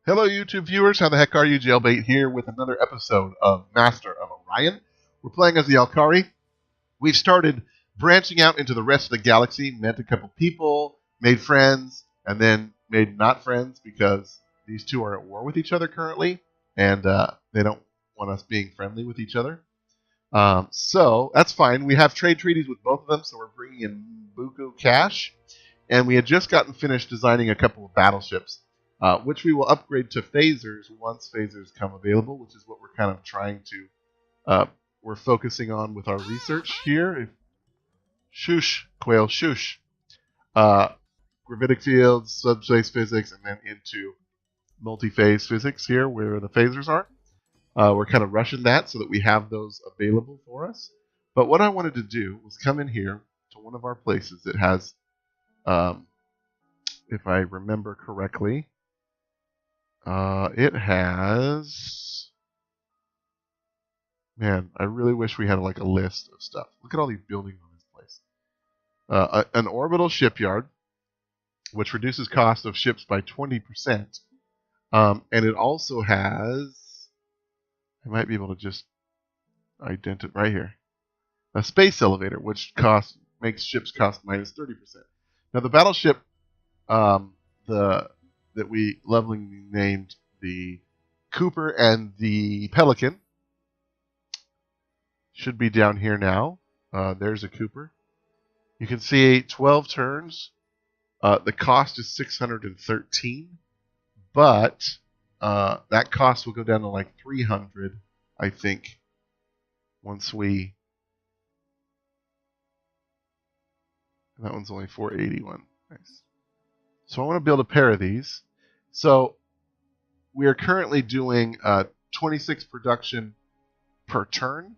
Hello, YouTube viewers. How the heck are you? Jaylbayt here with another episode of Master of Orion. We're playing as the Alkari. We've started branching out into the rest of the galaxy, met a couple people, made friends, and then made not friends because these two are at war with each other currently, and they don't want us being friendly with each other. So that's fine. We have trade treaties with both of them, so we're bringing in buku cash. And we had just gotten finished designing a couple of battleships, which we will upgrade to phasers once phasers come available, which is what we're kind of trying to, we're focusing on with our research here. Shush, Quail, shush. Gravitic fields, subspace physics, and then into multi-phase physics here where the phasers are. We're kind of rushing that so that we have those available for us. But what I wanted to do was come in here to one of our places that has, if I remember correctly, it has... Man, I really wish we had like a list of stuff. Look at all these buildings on this place. An orbital shipyard, which reduces cost of ships by 20%. And it also has... I might be able to just ident it right here. A space elevator, which makes ships cost minus 30%. Now the battleship that we lovingly named the Cooper and the Pelican should be down here now. There's a Cooper. You can see 12 turns. The cost is 613, but that cost will go down to like 300, I think, once we... That one's only 481. Nice. So I want to build a pair of these. So we are currently doing 26 production per turn,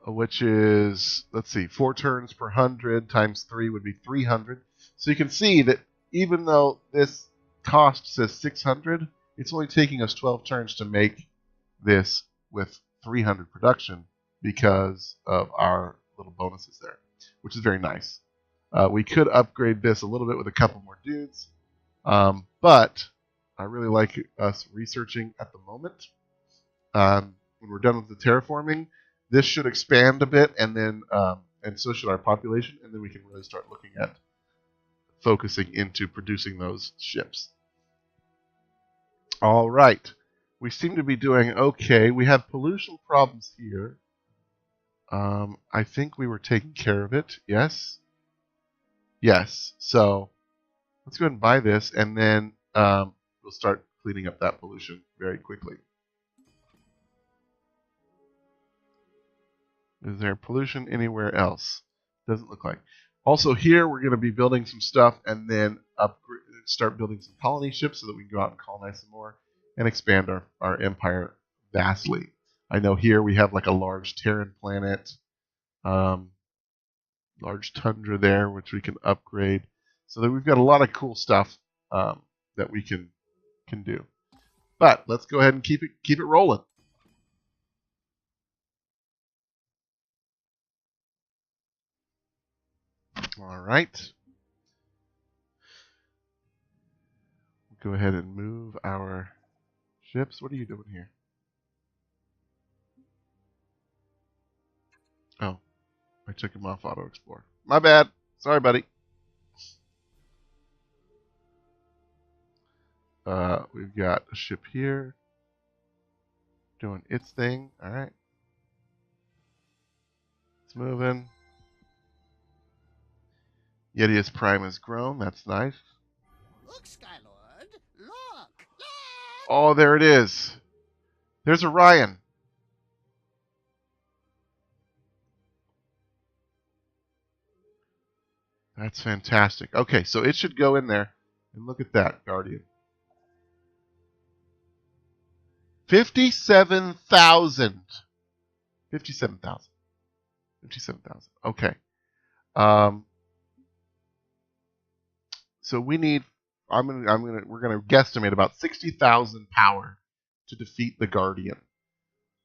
which is, let's see, 4 turns per 100 times 3 would be 300. So you can see that even though this cost says 600, it's only taking us 12 turns to make this with 300 production because of our little bonuses there, which is very nice. We could upgrade this a little bit with a couple more dudes, but I really like us researching at the moment. When we're done with the terraforming, this should expand a bit, and then and so should our population, and then we can really start looking at focusing into producing those ships. All right, we seem to be doing okay. We have pollution problems here. I think we were taking care of it. Yes. Yes. So let's go ahead and buy this, and then we'll start cleaning up that pollution very quickly. Is there pollution anywhere else? Doesn't look like. Also here, we're going to be building some stuff and then start building some colony ships so that we can go out and colonize some more and expand our empire vastly. I know here we have like a large Terran planet, large tundra there, which we can upgrade. So that we've got a lot of cool stuff that we can do. But let's go ahead and keep it rolling. All right. We'll go ahead and move our ships. What are you doing here? Oh, I took him off Auto Explorer. My bad. Sorry, buddy. We've got a ship here doing its thing. All right. It's moving. Yetius Prime has grown. That's nice. Look, Skylord. Look. Oh, there it is. There's Orion. That's fantastic. Okay, so it should go in there. And look at that, Guardian. 57,000. 57,000. 57,000. Okay. So we need. We're gonna guesstimate about 60,000 power to defeat the Guardian.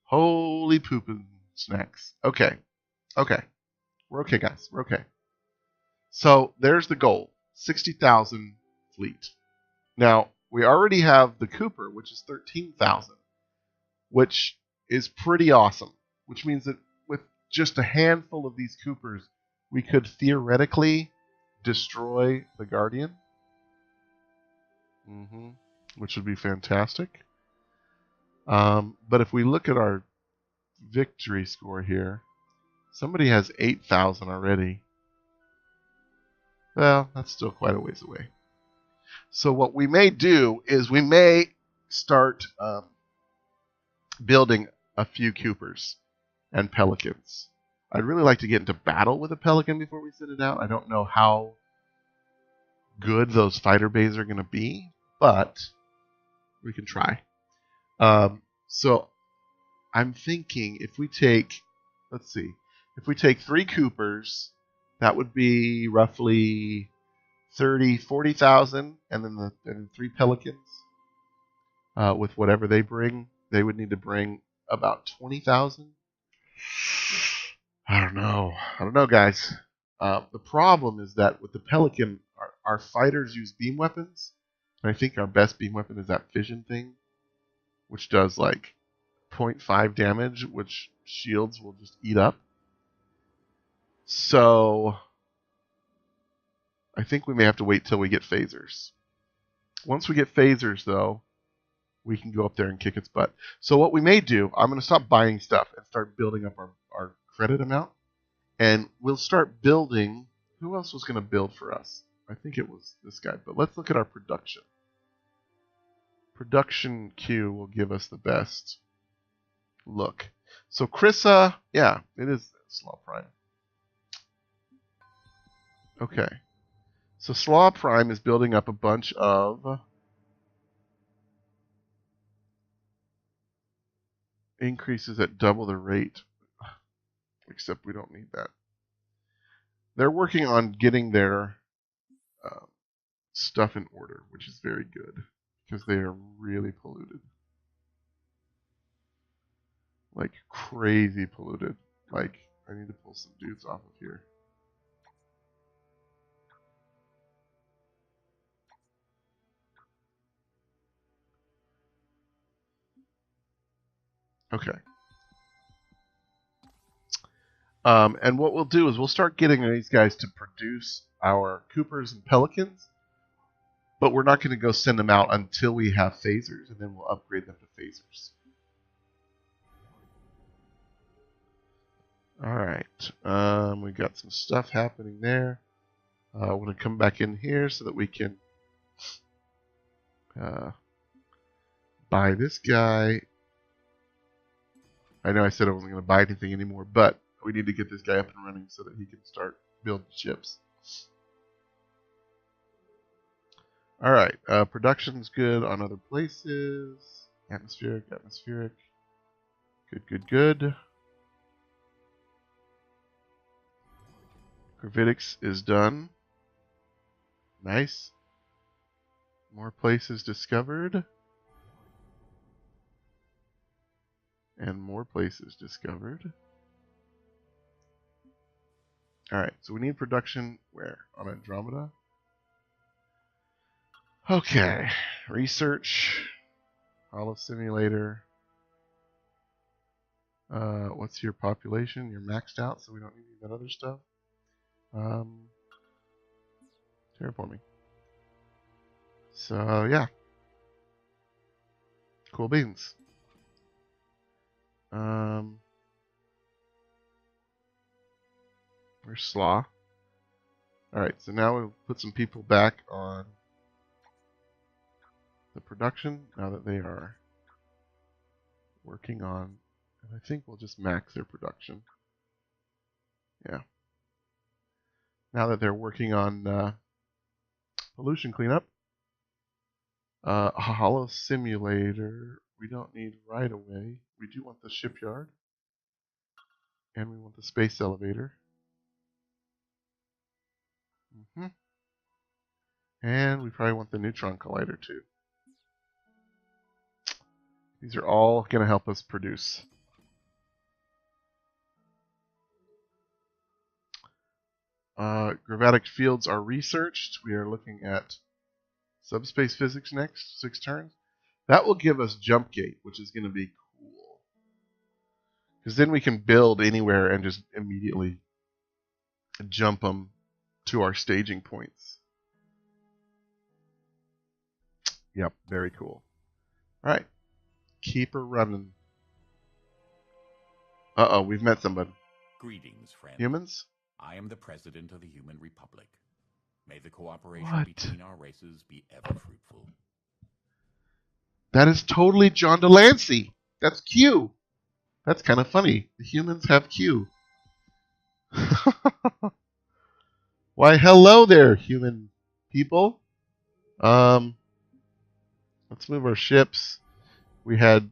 Holy poopin' snacks. Okay. Okay. We're okay, guys. We're okay. So there's the goal. 60,000 fleet. Now, we already have the Cooper, which is 13,000, which is pretty awesome. Which means that with just a handful of these Coopers, we could theoretically destroy the Guardian. Which would be fantastic. But if we look at our victory score here, somebody has 8,000 already. Well, that's still quite a ways away. So what we may do is we may start building a few Coopers and Pelicans. I'd really like to get into battle with a Pelican before we send it out. I don't know how good those fighter bays are going to be, but we can try. So I'm thinking if we take, let's see, if we take 3 Coopers, that would be roughly 40,000, and then 3 Pelicans with whatever they bring. They would need to bring about 20,000. I don't know, guys. The problem is that with the Pelican, our fighters use beam weapons, and I think our best beam weapon is that fission thing, which does like 0.5 damage, which shields will just eat up. So I think we may have to wait till we get phasers. Once we get phasers, though, we can go up there and kick its butt. So what we may do, I'm going to stop buying stuff and start building up our credit amount. And we'll start building. Who else was going to build for us? I think it was this guy. But let's look at our production. Production queue will give us the best look. So Krissa, yeah, it is Slaw Prime. Okay. So Slaw Prime is building up a bunch of increases at double the rate. Except we don't need that. They're working on getting their stuff in order, which is very good, because they are really polluted. Like, crazy polluted. Like, I need to pull some dudes off of here. Okay. And what we'll do is we'll start getting these guys to produce our Coopers and Pelicans, but we're not going to go send them out until we have phasers, and then we'll upgrade them to phasers. Alright, we got some stuff happening there. I want to come back in here so that we can buy this guy. I know I said I wasn't going to buy anything anymore, but we need to get this guy up and running so that he can start building ships. Alright, production's good on other places. Atmospheric. Good. Gravitics is done. Nice. More places discovered. And more places discovered. Alright, so we need production where? On Andromeda? Okay. Research. Holo Simulator. What's your population? You're maxed out, so we don't need that other stuff. Terraforming. So, yeah. Cool beans. Where's Slaw? Alright, so now we'll put some people back on the production, now that they are working on, and I think we'll just max their production. Yeah. Now that they're working on pollution cleanup. Holo Simulator, we don't need right away. We do want the shipyard. And we want the space elevator. And we probably want the neutron collider too. These are all going to help us produce. Gravitic fields are researched. We are looking at Subspace physics next, 6 turns. That will give us jump gate, which is going to be cool. Because then we can build anywhere and just immediately jump them to our staging points. Yep, very cool. All right, keep her running. Uh-oh, we've met somebody. Greetings, friend. Humans? I am the President of the Human Republic. May the cooperation between our races be ever fruitful. That is totally John Delancey. That's Q. That's kind of funny. The humans have Q. Why, hello there, human people. Let's move our ships. We had...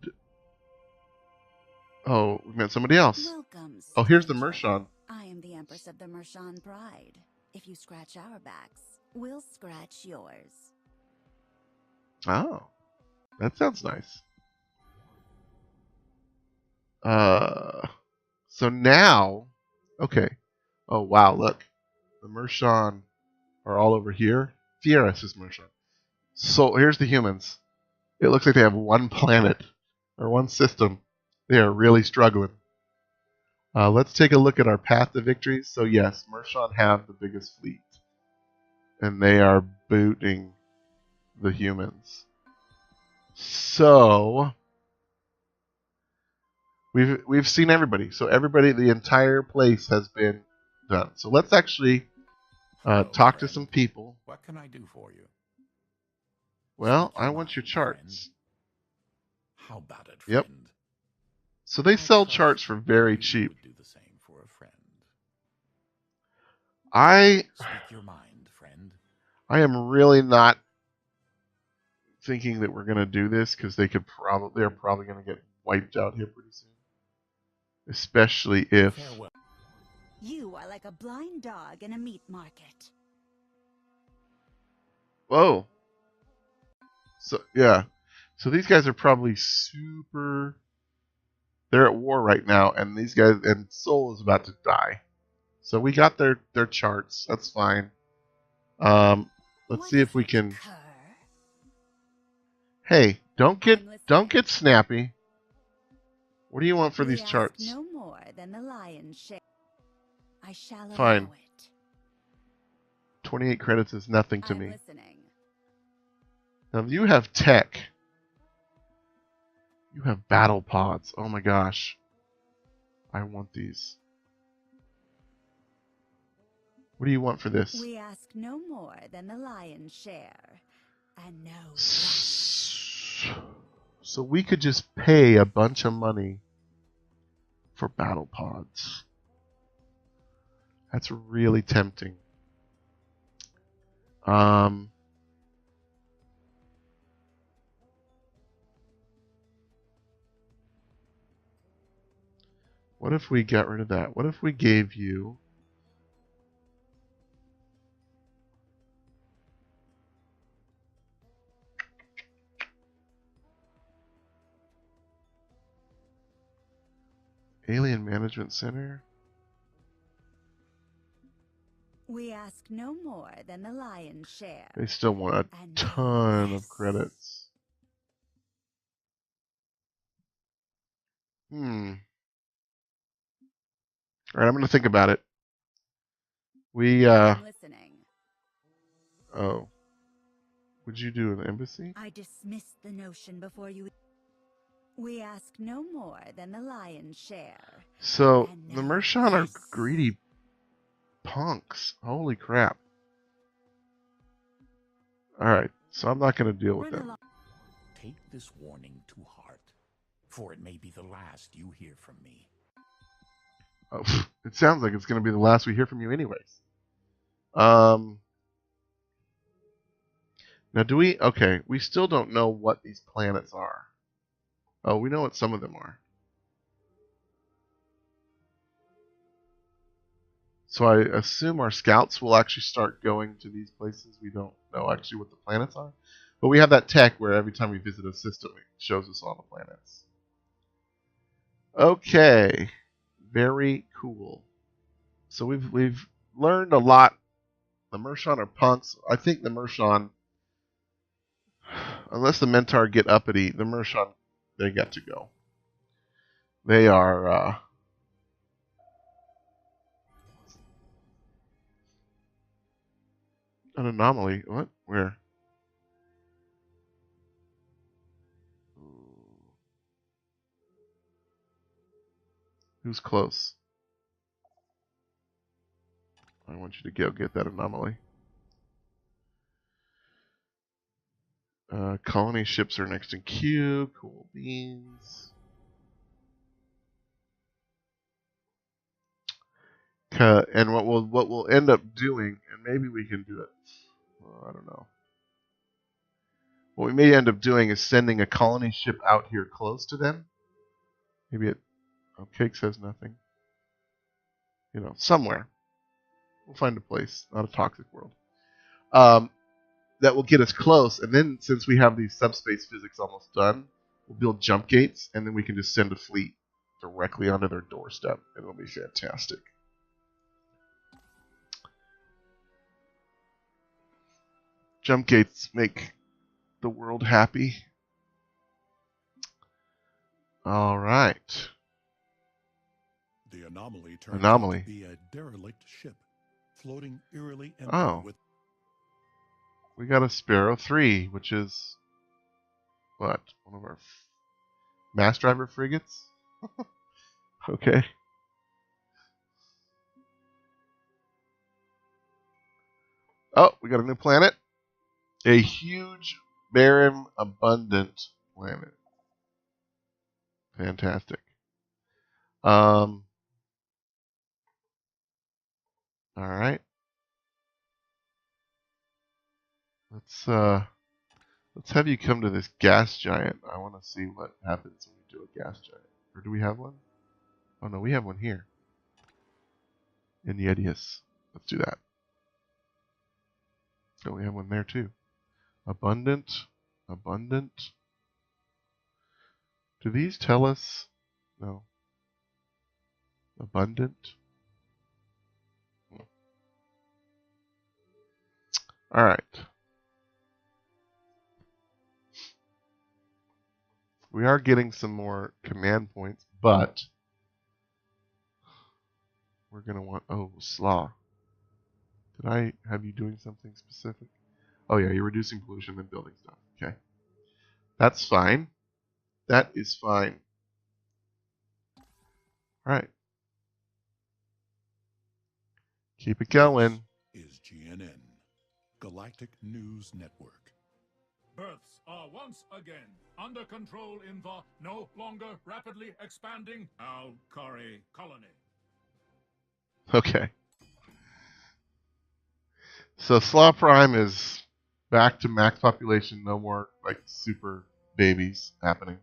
Oh, we met somebody else. Welcome, Oh, here's the stranger. Mershon. I am the Empress of the Mershon Pride. If you scratch our backs, we'll scratch yours. Oh, that sounds nice. So now... Okay. Oh, wow, look. The Mershon are all over here. Fieras is Mershon. So here's the humans. It looks like they have one planet or one system. They are really struggling. Let's take a look at our path to victories. So yes, Mershon have the biggest fleet, and they are booting the humans. So we've seen everybody. So everybody, the entire place has been done. So let's actually talk to some people. What can I do for you? Well, I want your charts. How about it, Yep. friend? So they I sell trust charts for very you cheap. would do the same for a friend. I Speak your mind, friend. am really not thinking that we're gonna do this because they're probably gonna get wiped out here pretty soon. Especially if Farewell. You are like a blind dog in a meat market. whoa. So yeah. So these guys are probably super they're at war right now, and these guys and Sol is about to die. So we got their charts. That's fine. Let's What see if is we it, can. cur? Hey, don't I'm listening. get snappy. What do you want for We these ask charts? no more than the lion's share. I shall Fine. allow it. 28 credits is nothing to I'm me. listening. Now you have tech. You have battle pods. Oh my gosh. I want these. What do you want for this? We ask no more than the lion's share. And no less. So we could just pay a bunch of money for battle pods. That's really tempting. What if we got rid of that? What if we gave you Alien Management Center? We ask no more than the lion's share. They still want a And no ton of less. credits. Alright, I'm gonna think about it. I'm listening. Oh. Would you do an embassy? I dismiss the notion before you. We ask no more than the lion's share. So, And the no Mershon are less. greedy punks. Holy crap. Alright, so I'm not gonna deal with Run them. along. Take this warning to heart, for it may be the last you hear from me. Oh, it sounds like it's gonna be the last we hear from you anyways. Now do we... Okay, we still don't know what these planets are. Oh, we know what some of them are. So I assume our scouts will actually start going to these places. We don't know actually what the planets are. But we have that tech where every time we visit a system, it shows us all the planets. Okay. Very cool. So we've learned a lot. The Mershon are punks. I think the Mershon Unless the Mentar get uppity, the Mershon, they got to go. They are an anomaly. What? Where? Who's close? I want you to go get that anomaly. Colony ships are next in queue. Cool beans. And what we'll end up doing, and maybe we can do it. Well, I don't know. What we may end up doing is sending a colony ship out here close to them. Maybe it. Oh, Cake says nothing. You know, somewhere. We'll find a place, not a toxic world. That will get us close, and then since we have these subspace physics almost done, we'll build jump gates, and then we can just send a fleet directly onto their doorstep, and it'll be fantastic. Jump gates make the world happy. All right. The anomaly turns Anomaly. out to be a derelict ship, floating eerily empty Oh. with... We got a Sparrow 3, which is, what, one of our mass driver frigates? Okay. Oh, we got a new planet. A huge, barren, abundant planet. Fantastic. All right. Let's have you come to this gas giant. I want to see what happens when we do a gas giant. Or do we have one? Oh no, we have one here. In Yetius. Let's do that. Oh, we have one there too. Abundant. Abundant. Do these tell us? No. Abundant. All right. We are getting some more command points, but we're going to want... Oh, Slaw. Did I have you doing something specific? Oh, yeah, you're reducing pollution and building stuff. Okay. That's fine. That is fine. All right. Keep it going. This is GNN, Galactic News Network. Births are once again under control in the no longer rapidly expanding Alkari colony. Okay. So Slaw Prime is back to max population, no more like super babies happening.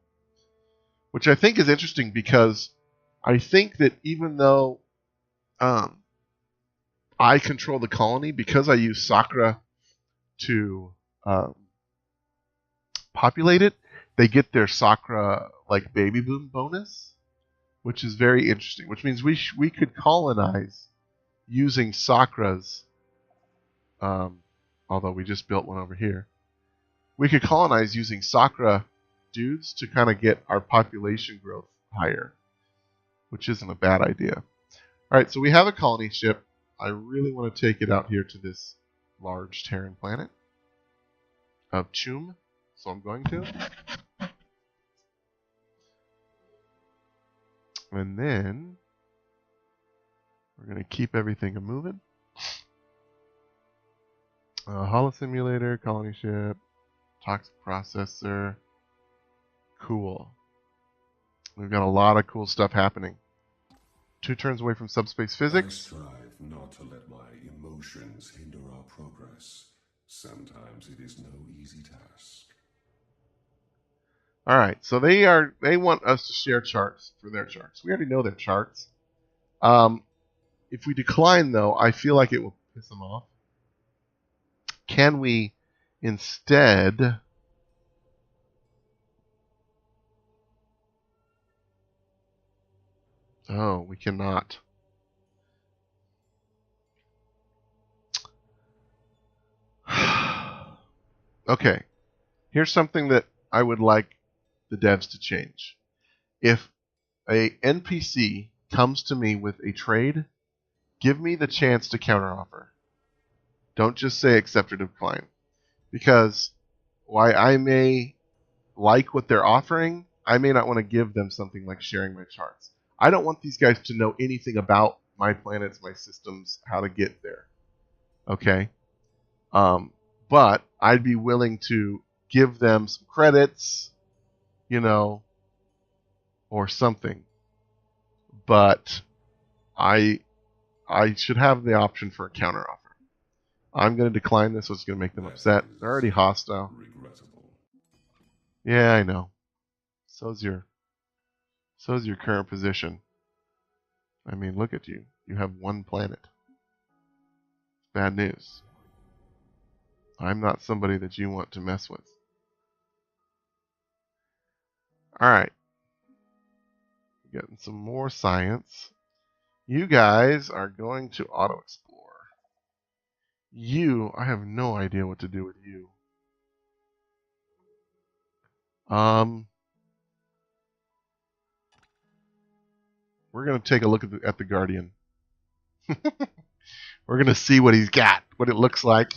Which I think is interesting because I think that even though I control the colony, because I use Sakra to populate it, they get their Sakra like baby boom bonus, which is very interesting. Which means we could colonize using Sakras. Although we just built one over here, we could colonize using Sakra dudes to kind of get our population growth higher, which isn't a bad idea. All right, so we have a colony ship. I really want to take it out here to this large Terran planet of Chum, so I'm going to. And then we're going to keep everything moving. Holo simulator, colony ship, toxic processor. Cool. We've got a lot of cool stuff happening. 2 turns away from subspace I physics. strive not to let my emotions hinder our progress. Sometimes it is no easy task. All right, so they want us to share charts for their charts. We already know their charts. If we decline, though, I feel like it will piss them off. Can we instead... Oh, we cannot. Okay. Here's something that I would like the devs to change. If a NPC comes to me with a trade, give me the chance to counteroffer. Don't just say accept or decline. Because while I may like what they're offering, I may not want to give them something like sharing my charts. I don't want these guys to know anything about my planets, my systems, how to get there. Okay? But I'd be willing to give them some credits, or something. But I should have the option for a counteroffer. I'm going to decline this, so it's going to make them upset. They're already hostile. Regrettable. Yeah, I know. So's your current position. I mean, look at you. You have one planet. Bad news. I'm not somebody that you want to mess with. Alright. Getting some more science. You guys are going to auto-explore. I have no idea what to do with you. We're going to take a look at the Guardian. We're going to see what he's got, what it looks like.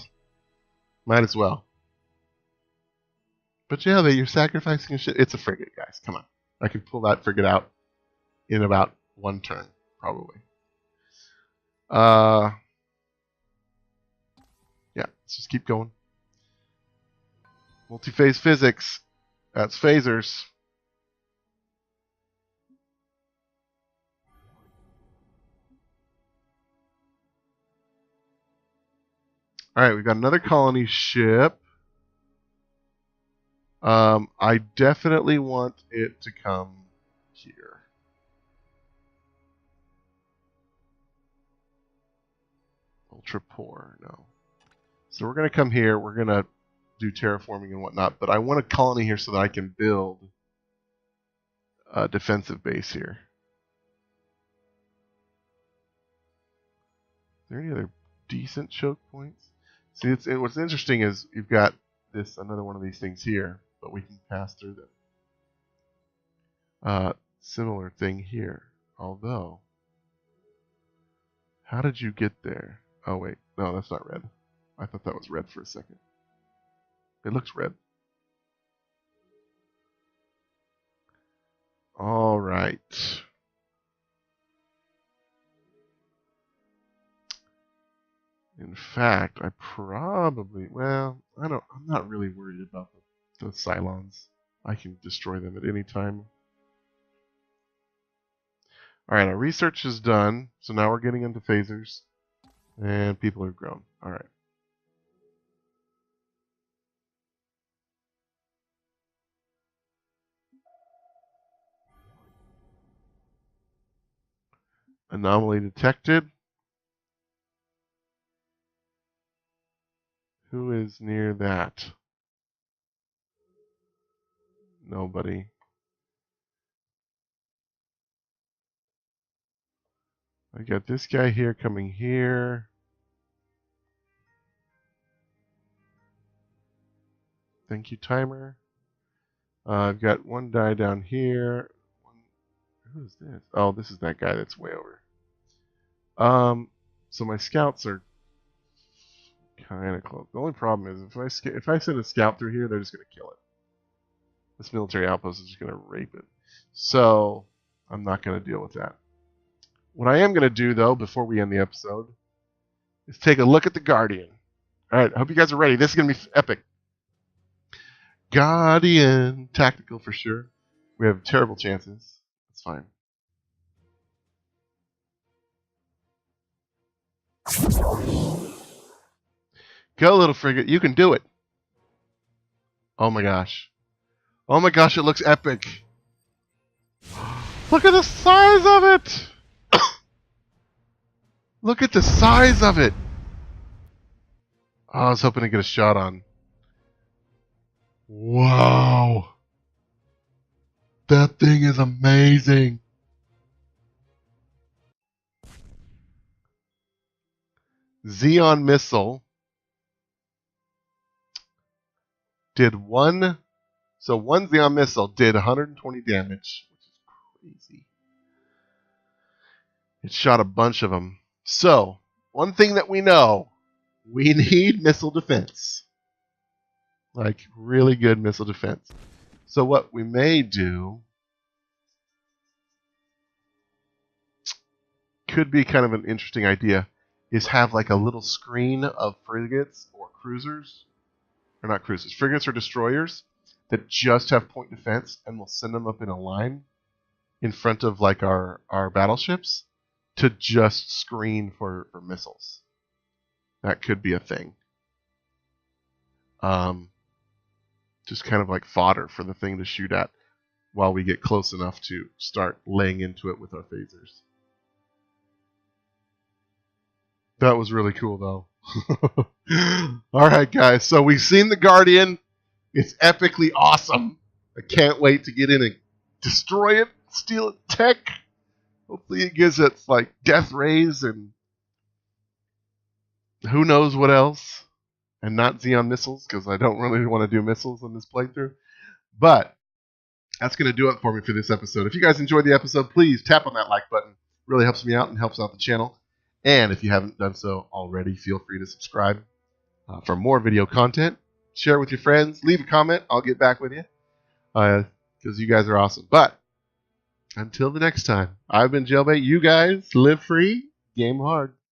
Might as well. But yeah, you're sacrificing shit. It's a frigate, guys. Come on. I can pull that frigate out in about one turn, probably. Yeah, let's just keep going. Multi-phase physics. That's phasers. Alright, we've got another colony ship. I definitely want it to come here. Ultra poor, no. So we're going to come here. We're going to do terraforming and whatnot, but I want a colony here so that I can build a defensive base here. Is there any other decent choke points? See, what's interesting is you've got another one of these things here, but we can pass through them. Similar thing here, although, how did you get there? Oh wait, no, that's not red. I thought that was red for a second. It looks red. All right. In fact, I'm not really worried about the Cylons. I can destroy them at any time. Alright, our research is done, so now we're getting into phasers. And people have grown. Alright. Anomaly detected. Who is near that? Nobody. I got this guy here coming here. Thank you, timer. I've got one die down here. Who is this? Oh, this is that guy that's way over. So my scouts are kind of close. The only problem is if I send a scout through here, they're just going to kill it. This military outpost is just going to rape it. So I'm not going to deal with that. What I am going to do, though, before we end the episode, is take a look at the Guardian. All right, I hope you guys are ready. This is going to be epic. Guardian. Tactical for sure. We have terrible chances. That's fine. Go, little frigate. You can do it. Oh my gosh. Oh my gosh, it looks epic. Look at the size of it. Look at the size of it. Oh, I was hoping to get a shot on. Wow. That thing is amazing. Xeon missile. did one. So one Xeon missile did 120 damage, which is crazy. It shot a bunch of them. So one thing that we know, we need missile defense. Like really good missile defense. So what we may do could be kind of an interesting idea is have like a little screen of frigates or cruisers, or not cruisers, frigates or destroyers that just have point defense, and we'll send them up in a line in front of like our battleships to just screen for missiles. That could be a thing. Just kind of like fodder for the thing to shoot at while we get close enough to start laying into it with our phasers. That was really cool, though. All right, guys. So we've seen the Guardian. It's epically awesome. I can't wait to get in and destroy it, steal its tech. Hopefully it gives it like death rays and who knows what else. And not Xeon missiles, because I don't really want to do missiles in this playthrough. But that's going to do it for me for this episode. If you guys enjoyed the episode, please tap on that like button. It really helps me out and helps out the channel. And if you haven't done so already, feel free to subscribe for more video content. Share it with your friends. Leave a comment. I'll get back with you because you guys are awesome. But until the next time, I've been Jaylbayt. You guys live free, game hard.